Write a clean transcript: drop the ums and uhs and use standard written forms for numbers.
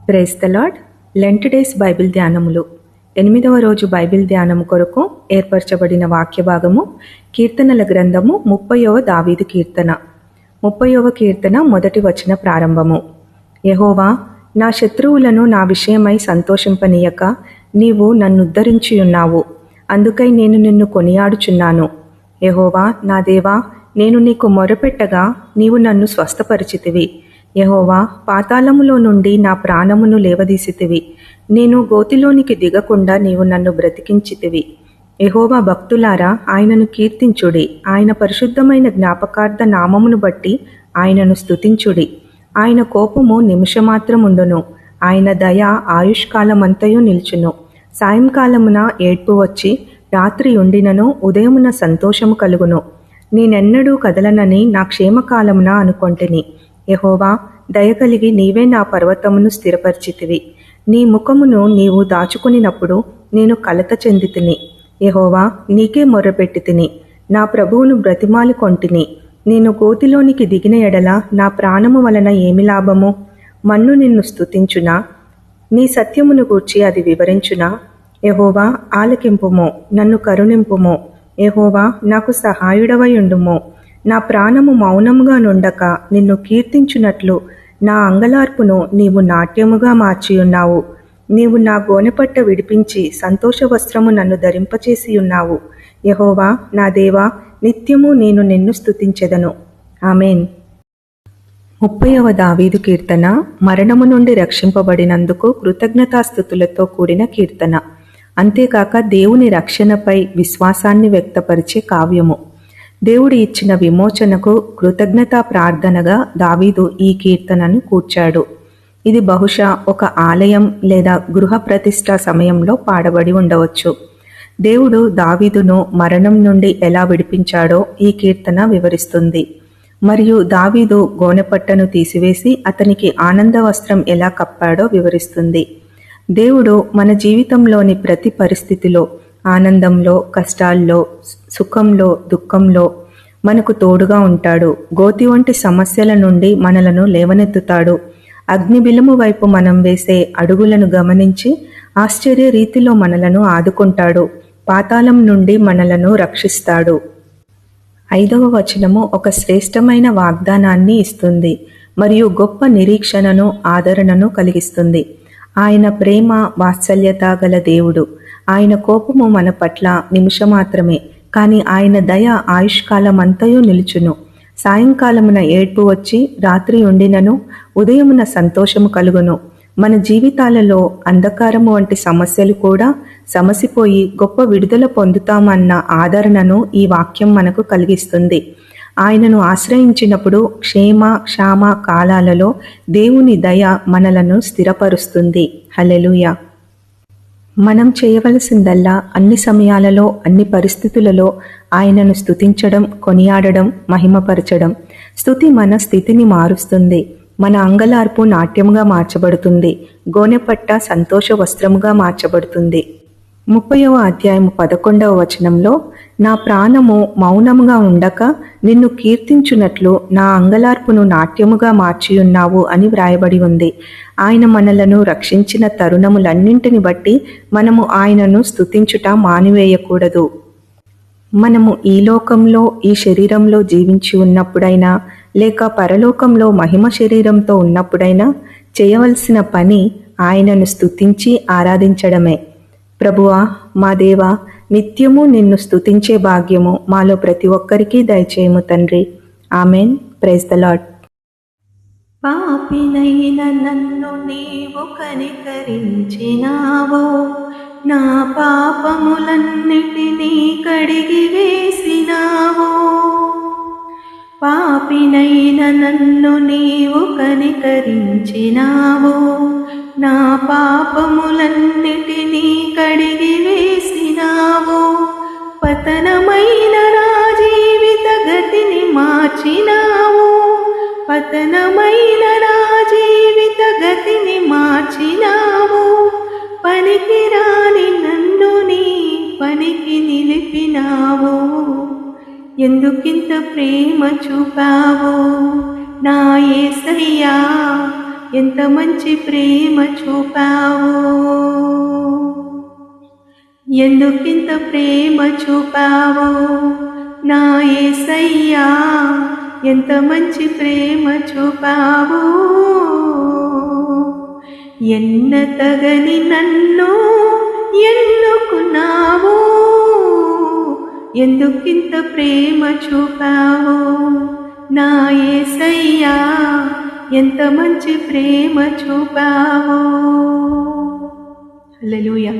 Praise the Lord. Lent days Bible ధ్యానములు 8వ రోజు బైబిల్ ధ్యానము కొరకు ఏర్పరచబడిన వాక్య భాగము కీర్తనల గ్రంథము 30వ దావీదు కీర్తన. 30వ కీర్తన మొదటి వచన ప్రారంభము. యెహోవా, నా శత్రువులను నా విషయమై సంతోషింపనీయక నీవు నన్నుద్ధరించియున్నావు. అందుకై నేను నిన్ను కొనియాడుచున్నాను. యెహోవా నా దేవా, నేను నీకు మొరపెట్టగా నీవు నన్ను స్వస్థపరిచితివి. యెహోవా, పాతాళములో నుండి నా ప్రాణమును లేవదీసితివి. నేను గోతిలోనికి దిగకుండా నీవు నన్ను బ్రతికించితివి. యెహోవా భక్తులారా, ఆయనను కీర్తించుడి. ఆయన పరిశుద్ధమైన జ్ఞాపకార్థ నామమును బట్టి ఆయనను స్తుతించుడి. ఆయన కోపము నిమిషమాత్రముండును, ఆయన దయ ఆయుష్కాలమంతయు నిల్చును. సాయంకాలమున ఏడ్పు వచ్చి రాత్రి ఉండినను ఉదయమున సంతోషము కలుగును. నేనెన్నడూ కదలనని నా క్షేమకాలమున అనుకొంటిని. యెహోవా, దయకలిగి నీవే నా పర్వతమును స్థిరపరిచితివి. నీ ముఖమును నీవు దాచుకునినప్పుడు నేను కలత చెందితిని. యెహోవా, నీకే మొర్రపెట్టితిని. నా ప్రభువును బ్రతిమాలి కొంటిని. నేను గోతిలోనికి దిగిన ఎడల నా ప్రాణము వలన ఏమి లాభము? మన్ను నిన్ను స్తుతించునా? నీ సత్యమును గూర్చి అది వివరించునా? యెహోవా, ఆలకింపుము, నన్ను కరుణింపుము. యెహోవా, నాకు సహాయుడవై ఉండుము. నా ప్రాణము మౌనముగా నుండక నిన్ను కీర్తించునట్లు నా అంగలార్పును నీవు నాట్యముగా మార్చియున్నావు. నీవు నా గోనెపట్ట విడిపించి సంతోష వస్త్రము నన్ను ధరింపచేసియున్నావు. యెహోవా నా దేవా, నిత్యము నేను నిన్ను స్తుతించెదను. ఆమేన్. 30వ దావీదు కీర్తన మరణము నుండి రక్షింపబడినందుకు కృతజ్ఞతాస్తుతులతో కూడిన కీర్తన. అంతేకాక దేవుని రక్షణపై విశ్వాసాన్ని వ్యక్తపరిచే కావ్యము. దేవుడు ఇచ్చిన విమోచనకు కృతజ్ఞతా ప్రార్థనగా దావీదు ఈ కీర్తనను కూర్చాడు. ఇది బహుశా ఒక ఆలయం లేదా గృహ ప్రతిష్ఠ సమయంలో పాడబడి ఉండవచ్చు. దేవుడు దావీదును మరణం నుండి ఎలా విడిపించాడో ఈ కీర్తన వివరిస్తుంది. మరియు దావీదు గోనెపట్టను తీసివేసి అతనికి ఆనంద వస్త్రం ఎలా కప్పాడో వివరిస్తుంది. దేవుడు మన జీవితంలోని ప్రతి పరిస్థితిలో, ఆనందంలో, కష్టాల్లో, సుఖంలో, దుఃఖంలో మనకు తోడుగా ఉంటాడు. గోతి వంటి సమస్యల నుండి మనలను లేవనెత్తుతాడు. అగ్నిబిలము వైపు మనం వేసే అడుగులను గమనించి ఆశ్చర్య రీతిలో మనలను ఆదుకుంటాడు. పాతాళం నుండి మనలను రక్షిస్తాడు. 5వ వచనము ఒక శ్రేష్టమైన వాగ్దానాన్ని ఇస్తుంది మరియు గొప్ప నిరీక్షణను, ఆదరణను కలిగిస్తుంది. ఆయన ప్రేమ వాత్సల్యత గల దేవుడు. ఆయన కోపము మన పట్ల నిమిషమాత్రమే, కానీ ఆయన దయ ఆయుష్కాలమంతయు నిలుచును. సాయంకాలమున ఏడ్పు వచ్చి రాత్రి ఉండినను ఉదయమున సంతోషము కలుగును. మన జీవితాలలో అంధకారము వంటి సమస్యలు కూడా సమసిపోయి గొప్ప విడుదల పొందుతామన్న ఆదరణను ఈ వాక్యం మనకు కలిగిస్తుంది. ఆయనను ఆశ్రయించినప్పుడు క్షేమ క్షామ కాలాలలో దేవుని దయ మనలను స్థిరపరుస్తుంది. హల్లెలూయా. మనం చేయవలసిందల్లా అన్ని సమయాలలో, అన్ని పరిస్థితులలో ఆయనను స్తుతించడం, కొనియాడడం, మహిమపరచడం. స్తుతి మన స్థితిని మారుస్తుంది. మన అంగలార్పు నాట్యముగా మార్చబడుతుంది. గోనెపట్ట సంతోష వస్త్రముగా మార్చబడుతుంది. 30వ అధ్యాయము 11వ వచనంలో నా ప్రాణము మౌనముగా ఉండక నిన్ను కీర్తించునట్లు నా అంగలార్పును నాట్యముగా మార్చియున్నావు అని వ్రాయబడి ఉంది. ఆయన మనలను రక్షించిన తరుణములన్నింటిని బట్టి మనము ఆయనను స్తుతించుట మానివేయకూడదు. మనము ఈ లోకంలో, ఈ శరీరంలో జీవించి ఉన్నప్పుడైనా లేక పరలోకంలో మహిమ శరీరంతో ఉన్నప్పుడైనా చేయవలసిన పని ఆయనను స్తుతించి ఆరాధించడమే. ప్రభువా మా దేవా, నిత్యము నిన్ను స్తుతించే భాగ్యము మాలో ప్రతి ఒక్కరికి దయచేయము తండ్రి. ఆమెన్. Praise the Lord. పాపినైన నన్ను నీవు కనికరించినావు, నా పాపములన్నిటినీ కడిగి వేసినావు. పాపినైన నన్ను నీవు కనికరించినావు, నా పాపములన్నిటినీ కడిగి వేసినావు. పతనమైన నా జీవిత గతిని మార్చినావు. పతనమైన నా జీవిత గతిని మార్చినావు. పనికిరాని నన్ను నీ పనికి నిలిపినావు. ఎందుకింత ప్రేమ చూపావు నా యేసయ్యా, ఎంత మంచి ప్రేమ చూపావు, ఎందుకింత ప్రేమ చూపావు నా యేసయ్యా, ఎంత మంచి ప్రేమ చూపావు. ఎన్నతగని నన్ను ఎన్నుకున్నావు, ఎందుకింత ప్రేమ చూపావు నా యేసయ్యా, ఎంత మంచి ప్రేమ చూపావు. హల్లెలూయా.